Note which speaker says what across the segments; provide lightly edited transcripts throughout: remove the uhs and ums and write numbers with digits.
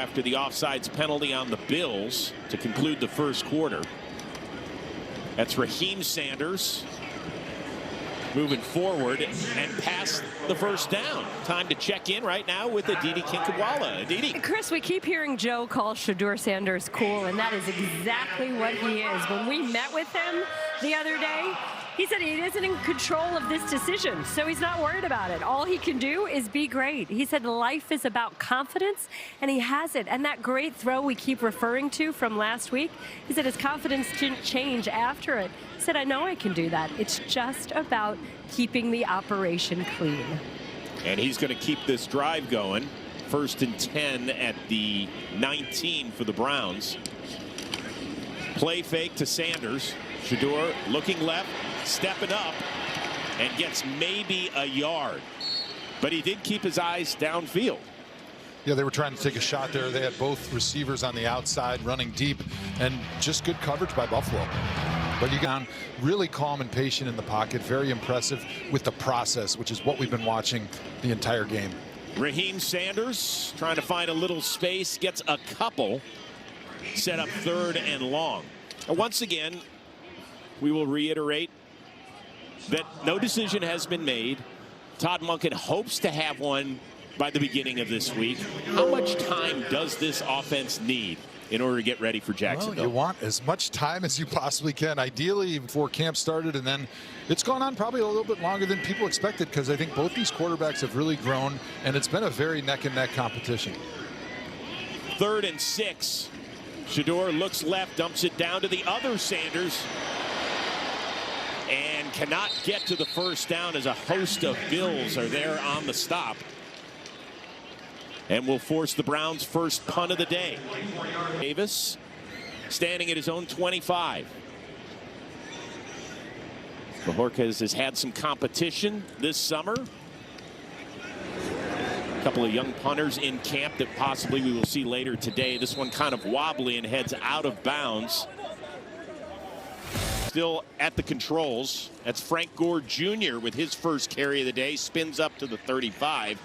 Speaker 1: after the offsides penalty on the Bills to conclude the first quarter. That's Raheem Sanders moving forward and past the first down. Time to check in right now with Aditi Kinkhabwala. Aditi.
Speaker 2: Chris, we keep hearing Joe call Shedeur Sanders cool, and that is exactly what he is. When we met with him the other day, he said he isn't in control of this decision, so he's not worried about it. All he can do is be great. He said life is about confidence, and he has it. And that great throw we keep referring to from last week, he said his confidence didn't change after it. He said, I know I can do that. It's just about keeping the operation clean.
Speaker 1: And he's going to keep this drive going. 1st and 10 at the 19 for the Browns. Play fake to Sanders. Shedeur looking left, stepping up, and gets maybe a yard. But he did keep his eyes downfield.
Speaker 3: Yeah, they were trying to take a shot there. They had both receivers on the outside running deep, and just good coverage by Buffalo. But you got really calm and patient in the pocket. Very impressive with the process, which is what we've been watching the entire game.
Speaker 1: Raheem Sanders trying to find a little space, gets a couple, set up 3rd and long. Once again, we will reiterate that no decision has been made. Todd Monken hopes to have one by the beginning of this week. How much time does this offense need in order to get ready for Jacksonville?
Speaker 3: Well, you want as much time as you possibly can, ideally before camp started, and then it's gone on probably a little bit longer than people expected, because I think both these quarterbacks have really grown, and it's been a very neck-and-neck competition.
Speaker 1: 3rd and 6. Shedeur looks left, dumps it down to the other Sanders, and cannot get to the first down as a host of Bills are there on the stop. And will force the Browns' first punt of the day. Davis standing at his own 25. Bojorquez has had some competition this summer. A couple of young punters in camp that possibly we will see later today. This one kind of wobbly and heads out of bounds. Still at the controls. That's Frank Gore Jr. with his first carry of the day. Spins up to the 35.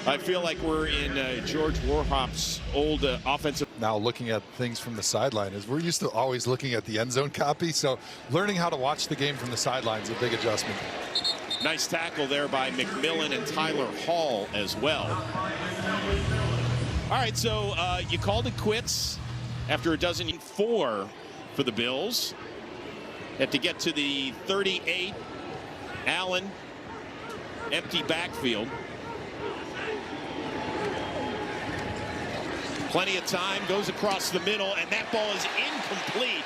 Speaker 1: I feel like we're in George Warhop's old offensive.
Speaker 3: Now looking at things from the sideline, is we're used to always looking at the end zone copy. So learning how to watch the game from the sideline is a big adjustment.
Speaker 1: Nice tackle there by McMillan and Tyler Hall as well. All right, so you called it quits after a dozen 4 for the Bills. Have to get to the 38. Allen, empty backfield. Plenty of time, goes across the middle, and that ball is incomplete.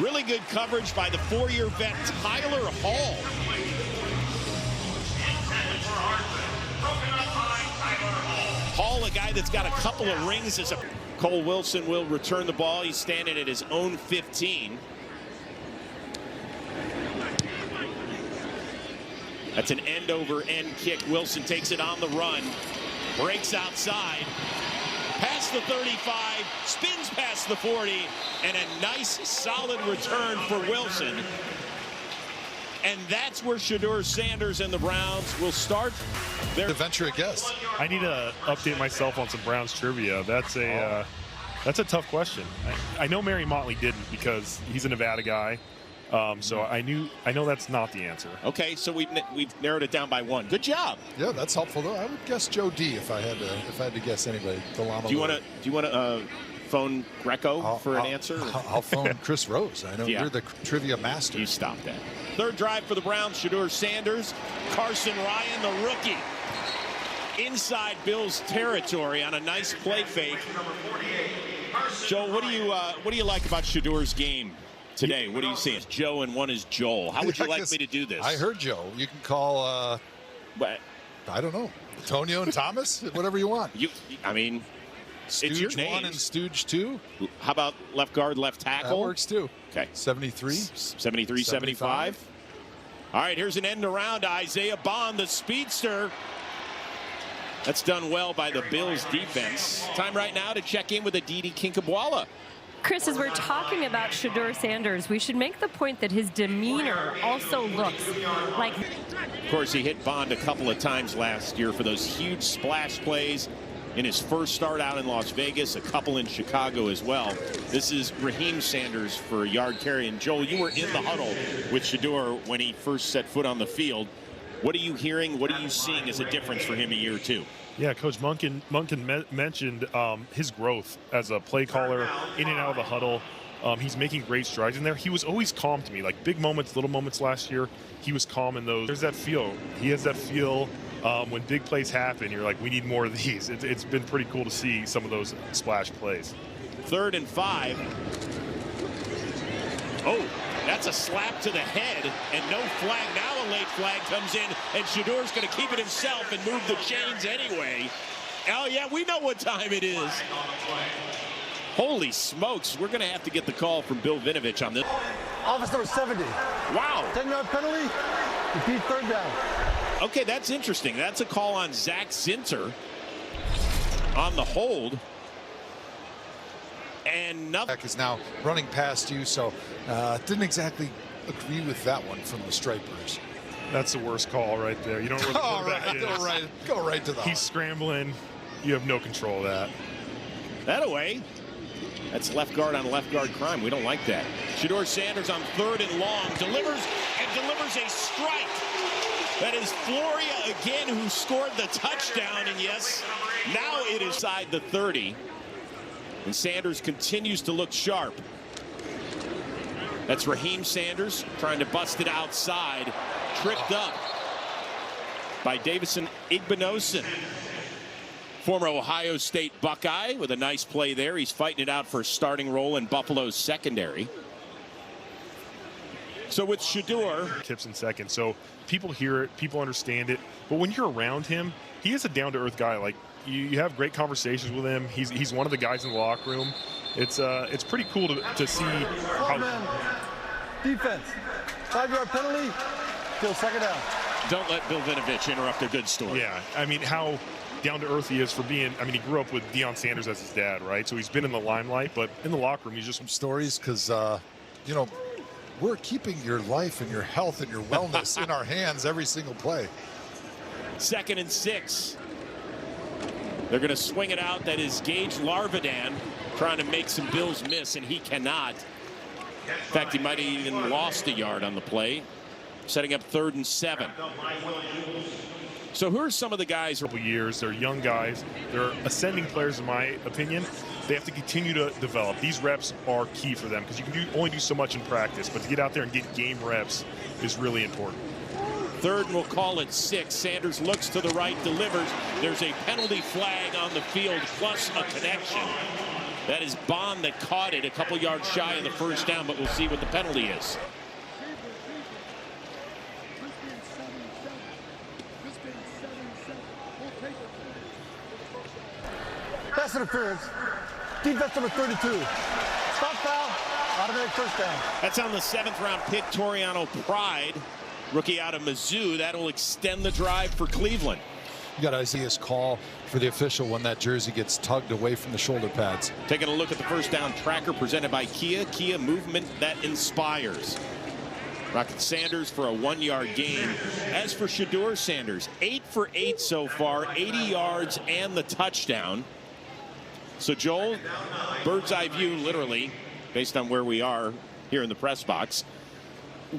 Speaker 1: Really good coverage by the 4-year vet Tyler Hall. Hall, a guy that's got a couple of rings as a... Cole Wilson will return the ball. He's standing at his own 15. That's an end-over-end kick. Wilson takes it on the run, breaks outside, past the 35, spins past the 40, and a nice, solid return for Wilson. And that's where Shedeur Sanders and the Browns will start their...
Speaker 3: To venture a guess.
Speaker 4: I need to update myself on some Browns trivia. That's a tough question. I know Mary Motley didn't because he's a Nevada guy. So I know that's not the answer.
Speaker 1: Okay, so we've narrowed it down by 1. Good job.
Speaker 3: Yeah, that's helpful though. I would guess Joe D if I had to guess anybody.
Speaker 1: Do you want to phone Greco for an answer?
Speaker 3: I'll phone Chris Rose. I know you're the trivia master.
Speaker 1: You stop that. 3rd drive for the Browns. Shedeur Sanders, Carson Ryan, the rookie, inside Bills territory on a nice play fake. Joe, what do you like about Shedeur's game today? What do you see? It's Joe and one is Joel. How would you like me to do this?
Speaker 3: I heard Joe. You can call, I don't know, Tonio and Thomas, whatever you want.
Speaker 1: I mean, it's your name.
Speaker 3: 1 and Stooge 2.
Speaker 1: How about left guard, left tackle?
Speaker 3: That works too.
Speaker 1: Okay.
Speaker 3: 73.
Speaker 1: 73, 75. All right, here's an end around to Isaiah Bond, the speedster. That's done well by the Bills defense. Time right now to check in with Aditi Kinkhabwala.
Speaker 2: Chris, as we're talking about Shedeur Sanders, we should make the point that his demeanor also looks like...
Speaker 1: Of course, he hit Bond a couple of times last year for those huge splash plays in his first start out in Las Vegas, a couple in Chicago as well. This is Raheem Sanders for a yard carry. And Joel, you were in the huddle with Shedeur when he first set foot on the field. What are you hearing? What are you seeing as a difference for him a year or two?
Speaker 4: Yeah, Coach Monken mentioned his growth as a play caller in and out of the huddle. He's making great strides in there. He was always calm to me, like big moments, little moments last year. He was calm in those. There's that feel. He has that feel when big plays happen. You're like, we need more of these. It's been pretty cool to see some of those splash plays.
Speaker 1: 3rd and 5. Oh, that's a slap to the head and no flag. Now a late flag comes in and Shedeur's going to keep it himself and move the chains anyway. Oh, yeah, we know what time it is. Holy smokes, we're going to have to get the call from Bill Vinovich on this.
Speaker 5: Officer number 70.
Speaker 1: Wow.
Speaker 5: 10-yard penalty, repeat 3rd down.
Speaker 1: Okay, that's interesting. That's a call on Zach Zinter on the hold. And nothing.
Speaker 3: Is now running past you, so didn't exactly agree with that one from the Stripers.
Speaker 4: That's the worst call right there. You don't know where the quarterback is.
Speaker 3: Go right to the
Speaker 4: He's scrambling. You have no control of that.
Speaker 1: That away. That's left guard on left guard crime. We don't like that. Shedeur Sanders on 3rd and long. Delivers a strike. That is Floria again who scored the touchdown. And yes, now it is inside the 30. And Sanders continues to look sharp. That's Raheem Sanders trying to bust it outside. Tripped up by Davison Igbinosun. Former Ohio State Buckeye with a nice play there. He's fighting it out for a starting role in Buffalo's secondary. So with Shedeur.
Speaker 4: Tips in second. So people hear it, people understand it. But when you're around him, he is a down-to-earth guy. Like you have great conversations with him. He's one of the guys in the locker room. It's pretty cool to see how.
Speaker 5: Defense. 5-yard penalty. Still 2nd down.
Speaker 1: Don't let Bill Vinovich interrupt a good story.
Speaker 4: Yeah, I mean how down to earth he is for being. I mean, he grew up with Deion Sanders as his dad, right? So he's been in the limelight, but in the locker room, he's just
Speaker 3: some stories because you know, we're keeping your life and your health and your wellness in our hands every single play.
Speaker 1: 2nd and 6. They're going to swing it out. That is Gage Larvadan trying to make some Bills miss, and he cannot. In fact, he might have even lost a yard on the play. Setting up 3rd and 7. So who are some of the guys?
Speaker 4: Couple years, they're young guys. They're ascending players, in my opinion. They have to continue to develop. These reps are key for them because you can only do so much in practice, but to get out there and get game reps is really important.
Speaker 1: 3rd, and we'll call it 6. Sanders looks to the right, delivers. There's a penalty flag on the field plus a connection. That is Bond that caught it a couple yards shy of the 1st down, but we'll see what the penalty is.
Speaker 5: Pass interference. Defense number 32. Stop foul. Automatic 1st down.
Speaker 1: That's on the 7th round pick, Toriano Pride, rookie out of Mizzou. That'll extend the drive for Cleveland.
Speaker 3: You got Isaiah's call for the official when that jersey gets tugged away from the shoulder pads.
Speaker 1: Taking a look at the 1st down tracker presented by Kia. Kia, movement that inspires. Rocket Sanders for a 1-yard gain. As for Shedeur Sanders, 8 for 8 so far, 80 yards and the touchdown. So Joel, bird's eye view literally, based on where we are here in the press box.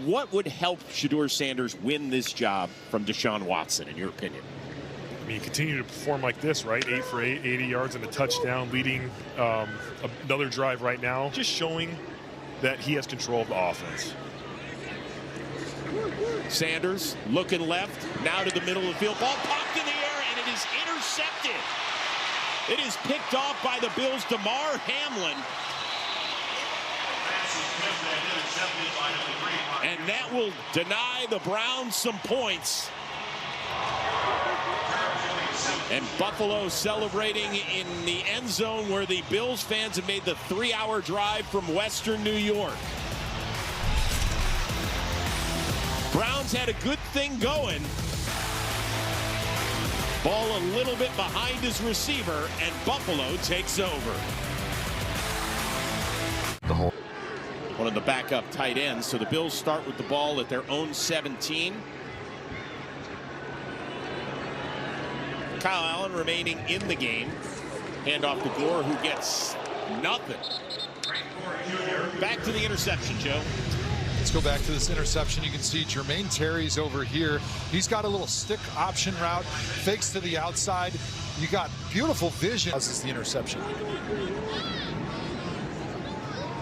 Speaker 1: What would help Shedeur Sanders win this job from Deshaun Watson, in your opinion?
Speaker 4: I mean, continue to perform like this, right? 8 for 8, 80 yards and a touchdown, leading another drive right now. Just showing that he has control of the offense.
Speaker 1: Sanders looking left, now to the middle of the field. Ball popped in the air, and it is intercepted. It is picked off by the Bills' DeMar Hamlin. And that will deny the Browns some points. And Buffalo celebrating in the end zone where the Bills fans have made the 3-hour drive from Western New York. Browns had a good thing going. Ball a little bit behind his receiver, and Buffalo takes over. One of the backup tight ends. So the Bills start with the ball at their own 17. Kyle Allen remaining in the game. Handoff to Gore, who gets nothing. Back to the interception, Joe.
Speaker 3: Let's go back to this interception. You can see Jermaine Terry's over here. He's got a little stick option route, fakes to the outside. You got beautiful vision. This is the interception.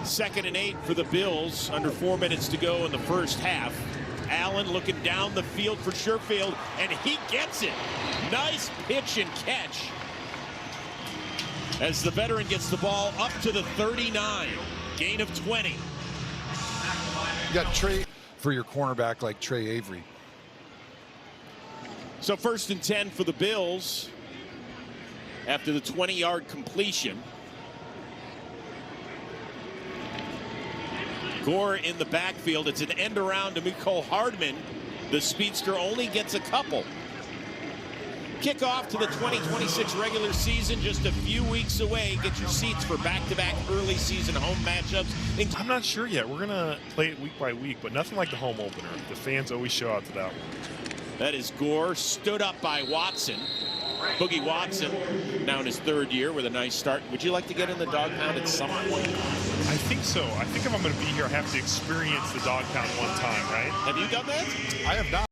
Speaker 1: 2nd and 8 for the Bills. Under 4 minutes to go in the first half. Allen looking down the field for Sherfield, and he gets it. Nice pitch and catch as the veteran gets the ball up to the 39. Gain of 20.
Speaker 3: You got Trey for your cornerback like Trey Avery.
Speaker 1: So 1st and 10 for the Bills after the 20-yard completion. Gore in the backfield. It's an end around to Mecole Hardman. The speedster only gets a couple. Kickoff to the 2026 regular season just a few weeks away. Get your seats for back-to-back early season home matchups.
Speaker 4: I'm not sure yet. We're going to play it week by week, but nothing like the home opener. The fans always show out to that one.
Speaker 1: That is Gore, stood up by Watson. Boogie Watson, now in his 3rd year with a nice start. Would you like to get in the dog pound at some point?
Speaker 4: I think so. I think if I'm going to be here, I have to experience the dog pound one time, right?
Speaker 1: Have you done that?
Speaker 3: I have not.